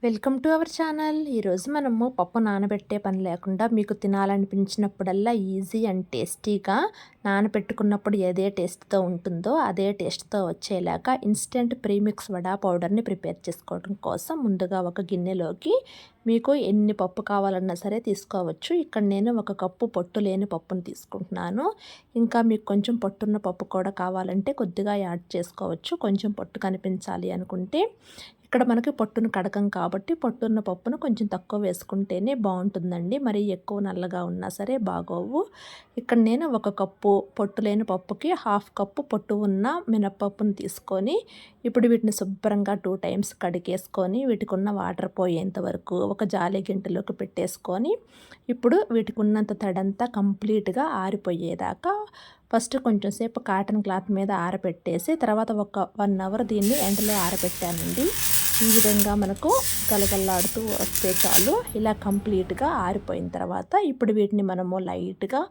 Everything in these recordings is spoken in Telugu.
Welcome to our channel. ఈరోజు మనము పప్పు నానబెట్టే పని లేకుండా మీకు తినాలనిపించినప్పుడల్లా ఈజీ అండ్ టేస్టీగా నానబెట్టుకున్నప్పుడు ఏదే టేస్ట్తో ఉంటుందో అదే టేస్ట్తో వచ్చేలాగా ఇన్స్టెంట్ ప్రీమిక్స్ వడా పౌడర్ని ప్రిపేర్ చేసుకోవడం కోసం ముందుగా ఒక గిన్నెలోకి మీకు ఎన్ని పప్పు కావాలన్నా సరే తీసుకోవచ్చు. ఇక్కడ నేను ఒక కప్పు పొట్టు లేని పప్పును తీసుకుంటున్నాను. ఇంకా మీకు కొంచెం పొట్టున్న పప్పు కూడా కావాలంటే కొద్దిగా యాడ్ చేసుకోవచ్చు, కొంచెం పొట్టు కనిపించాలి అనుకుంటే. ఇక్కడ మనకి పొట్టును కడకం కాబట్టి పొట్టున్న పప్పును కొంచెం తక్కువ వేసుకుంటేనే బాగుంటుందండి. మరి ఎక్కువ నల్లగా ఉన్నా సరే బాగోవు. ఇక్కడ నేను ఒక కప్పు పొట్టు లేని పప్పుకి హాఫ్ కప్పు పొట్టు ఉన్న మినప్పప్పును తీసుకొని ఇప్పుడు వీటిని శుభ్రంగా 2 టైమ్స్ కడిగేసుకొని వీటికి ఉన్న వాటర్ పోయేంత వరకు ఒక జాలి గింటలోకి పెట్టేసుకొని ఇప్పుడు వీటికి ఉన్నంత తడంతా కంప్లీట్గా ఆరిపోయేదాకా ఫస్ట్ కొంచెం సేపు కాటన్ క్లాత్ మీద ఆరబెట్టేసి తర్వాత ఒక 1 అవర్ దీన్ని ఎండలో ఆరబెట్టానండి. ఈ విధంగా మనకు గలగల్లాడుతూ వస్తే చాలు. ఇలా కంప్లీట్గా ఆరిపోయిన తర్వాత ఇప్పుడు వీటిని మనము లైట్గా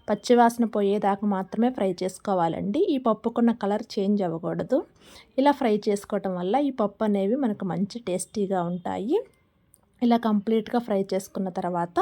పచ్చివాసన పోయేదాకా మాత్రమే ఫ్రై చేసుకోవాలండి. ఈ పప్పుకున్న కలర్ చేంజ్ అవ్వకూడదు. ఇలా ఫ్రై చేసుకోవటం వల్ల ఈ పప్పు అనేవి మనకు మంచి టేస్టీగా ఉంటాయి. ఇలా కంప్లీట్గా ఫ్రై చేసుకున్న తర్వాత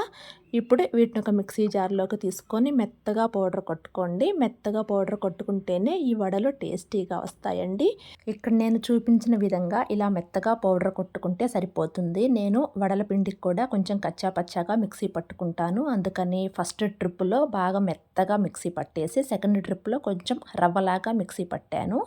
ఇప్పుడు వీటిని ఒక మిక్సీ జార్లోకి తీసుకొని మెత్తగా పౌడర్ కొట్టుకోండి. మెత్తగా పౌడర్ కొట్టుకుంటేనే ఈ వడలు టేస్టీగా వస్తాయండి. ఇక్కడ నేను చూపించిన విధంగా ఇలా మెత్తగా పౌడర్ కొట్టుకుంటే సరిపోతుంది. నేను వడల పిండికి కూడా కొంచెం కచ్చా పచ్చాగా మిక్సీ పట్టుకుంటాను. అందుకని ఫస్ట్ ట్రిప్లో బాగా మెత్తగా మిక్సీ పట్టేసి సెకండ్ ట్రిప్లో కొంచెం రవ్వలాగా మిక్సీ పట్టాను.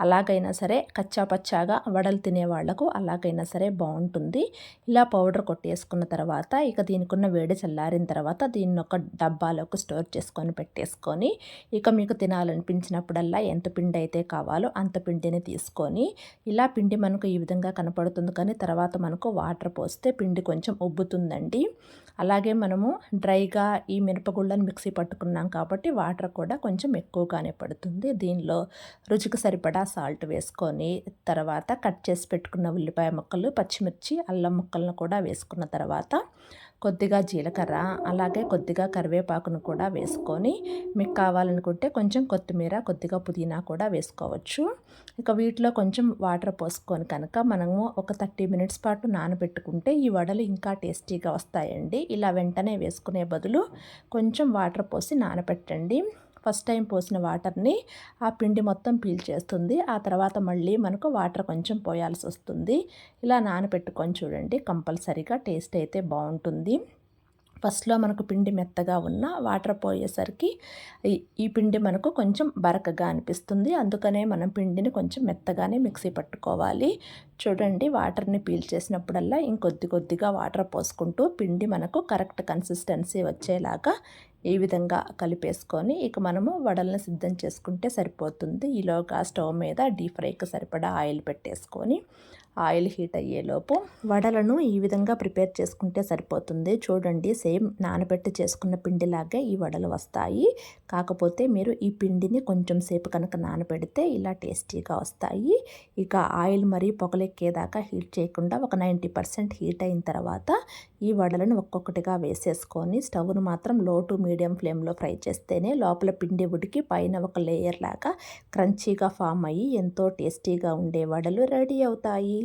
అలాగైనా సరే కచ్చా పచ్చాగా వడలు తినే వాళ్లకు అలాగైనా సరే బాగుంటుంది. ఇలా పౌడర్ కొట్టేసుకున్న తర్వాత ఇక దీనికి ఉన్న వేడి చల్లారిన తర్వాత దీన్ని ఒక డబ్బాలోకి స్టోర్ చేసుకొని పెట్టేసుకొని ఇక మీకు తినాలనిపించినప్పుడల్లా ఎంత పిండి అయితే కావాలో అంత పిండిని తీసుకొని ఇలా పిండి మనకు ఈ విధంగా కనపడుతుంది, కానీ తర్వాత మనకు వాటర్ పోస్తే పిండి కొంచెం ఉబ్బుతుందండి. అలాగే మనము డ్రైగా ఈ మిరపగుళ్ళని మిక్సీ పట్టుకున్నాం కాబట్టి వాటర్ కూడా కొంచెం ఎక్కువగానే పడుతుంది. దీనిలో రుచికి సరిపడా సాల్ట్ వేసుకొని తర్వాత కట్ చేసి పెట్టుకున్న ఉల్లిపాయ ముక్కలు, పచ్చిమిర్చి, అల్లం ముక్కలను కూడా వేసుకున్న తర్వాత కొద్దిగా జీలకర్ర అలాగే కొద్దిగా కరివేపాకును కూడా వేసుకొని మీకు కావాలనుకుంటే కొంచెం కొత్తిమీర, కొద్దిగా పుదీనా కూడా వేసుకోవచ్చు. ఇక వీటిలో కొంచెం వాటర్ పోసుకొని కనుక మనము ఒక 30 మినిట్స్ పాటు నానబెట్టుకుంటే ఈ వడలు ఇంకా టేస్టీగా వస్తాయండి. ఇలా వెంటనే వేసుకునే బదులు కొంచెం వాటర్ పోసి నానబెట్టండి. ఫస్ట్ టైం పోసిన వాటర్ని ఆ పిండి మొత్తం పీల్చేస్తుంది. ఆ తర్వాత మళ్ళీ మనకు వాటర్ కొంచెం పోయాల్సి వస్తుంది. ఇలా నానబెట్టుకొని చూడండి, కంపల్సరీగా టేస్ట్ అయితే బాగుంటుంది. ఫస్ట్లో మనకు పిండి మెత్తగా ఉన్న వాటర్ పోయేసరికి ఈ పిండి మనకు కొంచెం బరకగా అనిపిస్తుంది. అందుకనే మనం పిండిని కొంచెం మెత్తగానే మిక్సీ పట్టుకోవాలి. చూడండి, వాటర్ని పీల్చేసినప్పుడల్లా ఇంకొద్ది కొద్దిగా వాటర్ పోసుకుంటూ పిండి మనకు కరెక్ట్ కన్సిస్టెన్సీ వచ్చేలాగా ఈ విధంగా కలిపేసుకొని ఇక మనము వడలను సిద్ధం చేసుకుంటే సరిపోతుంది. ఈలోగా స్టవ్ మీద డీప్ ఫ్రైకి సరిపడా ఆయిల్ పెట్టేసుకొని ఆయిల్ హీట్ అయ్యేలోపు వడలను ఈ విధంగా ప్రిపేర్ చేసుకుంటే సరిపోతుంది. చూడండి, సేమ్ నానబెట్టి చేసుకున్న పిండిలాగే ఈ వడలు వస్తాయి. కాకపోతే మీరు ఈ పిండిని కొంచెం సేపు కనుక నానబెడితే ఇలా టేస్టీగా వస్తాయి. ఇక ఆయిల్ మరీ పొగలెక్కేదాకా హీట్ చేయకుండా ఒక 90% హీట్ అయిన తర్వాత ఈ వడలను ఒక్కొక్కటిగా వేసేసుకొని స్టవ్ను మాత్రం లో టు మీడియం ఫ్లేమ్లో ఫ్రై చేస్తేనే లోపల పిండి ఉడికి పైన ఒక లేయర్ లాగా క్రంచీగా ఫామ్ అయ్యి ఎంతో టేస్టీగా ఉండే వడలు రెడీ అవుతాయి.